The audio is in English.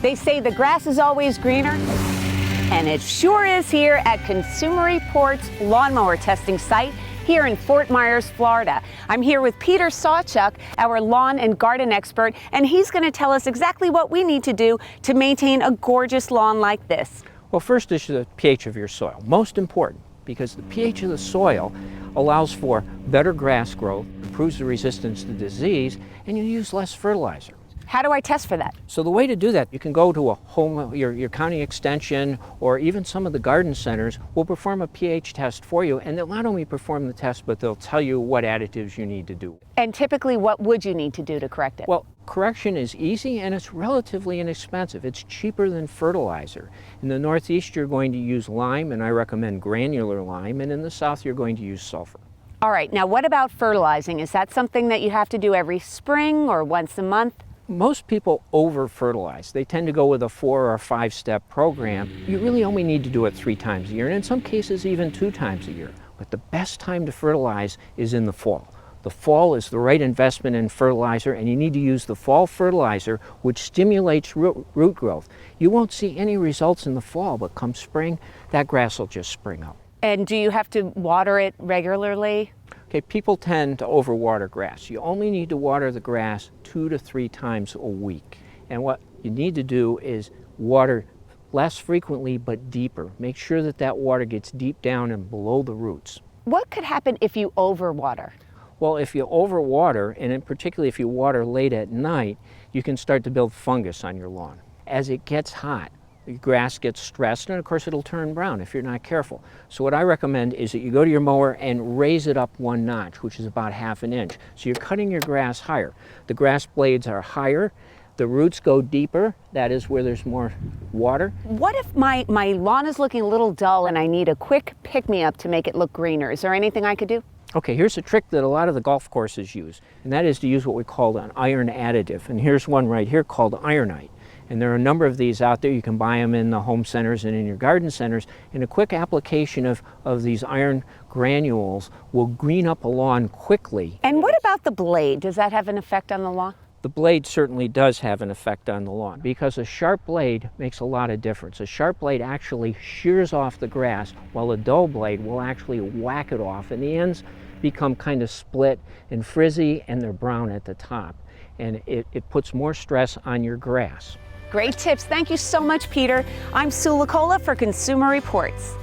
They say the grass is always greener, and it sure is here at Consumer Reports lawnmower testing site here in Fort Myers, Florida. I'm here with Peter Sawchuk, our lawn and garden expert, and he's going to tell us exactly what we need to do to maintain a gorgeous lawn like this. Well, first is the pH of your soil. Most important, because the pH of the soil allows for better grass growth, improves the resistance to disease, and you use less fertilizer. How do I test for that? So the way to do that, you can go to a home, your county extension, or even some of the garden centers will perform a pH test for you, and they'll not only perform the test, but they'll tell you what additives you need to do. And typically, what would you need to do to correct it? Well, correction is easy and it's relatively inexpensive. It's cheaper than fertilizer. In the Northeast, you're going to use lime, and I recommend granular lime, and in the South, you're going to use sulfur. All right, now what about fertilizing? Is that something that you have to do every spring or once a month? Most people over-fertilize. They tend to go with a 4 or 5-step program. You really only need to do it 3 times a year, and in some cases even 2 times a year. But the best time to fertilize is in the fall. The fall is the right investment in fertilizer, and you need to use the fall fertilizer, which stimulates root growth. You won't see any results in the fall, but come spring, that grass will just spring up. And do you have to water it regularly? Okay, people tend to overwater grass. You only need to water the grass 2 to 3 times a week. And what you need to do is water less frequently but deeper. Make sure that that water gets deep down and below the roots. What could happen if you overwater? Well, if you overwater, and in particular if you water late at night, you can start to build fungus on your lawn. As it gets hot, the grass gets stressed, and of course it'll turn brown if you're not careful. So what I recommend is that you go to your mower and raise it up 1 notch, which is about 1/2 inch. So you're cutting your grass higher. The grass blades are higher, the roots go deeper, that is where there's more water. What if my lawn is looking a little dull and I need a quick pick-me-up to make it look greener? Is there anything I could do? Okay, here's a trick that a lot of the golf courses use, and that is to use what we call an iron additive. And here's one right here called ironite. And there are a number of these out there. You can buy them in the home centers and in your garden centers. And a quick application of these iron granules will green up a lawn quickly. And what about the blade? Does that have an effect on the lawn? The blade certainly does have an effect on the lawn, because a sharp blade makes a lot of difference. A sharp blade actually shears off the grass, while a dull blade will actually whack it off, and the ends become kind of split and frizzy, and they're brown at the top. And it puts more stress on your grass. Great tips. Thank you so much, Peter. I'm Sue Lacola for Consumer Reports.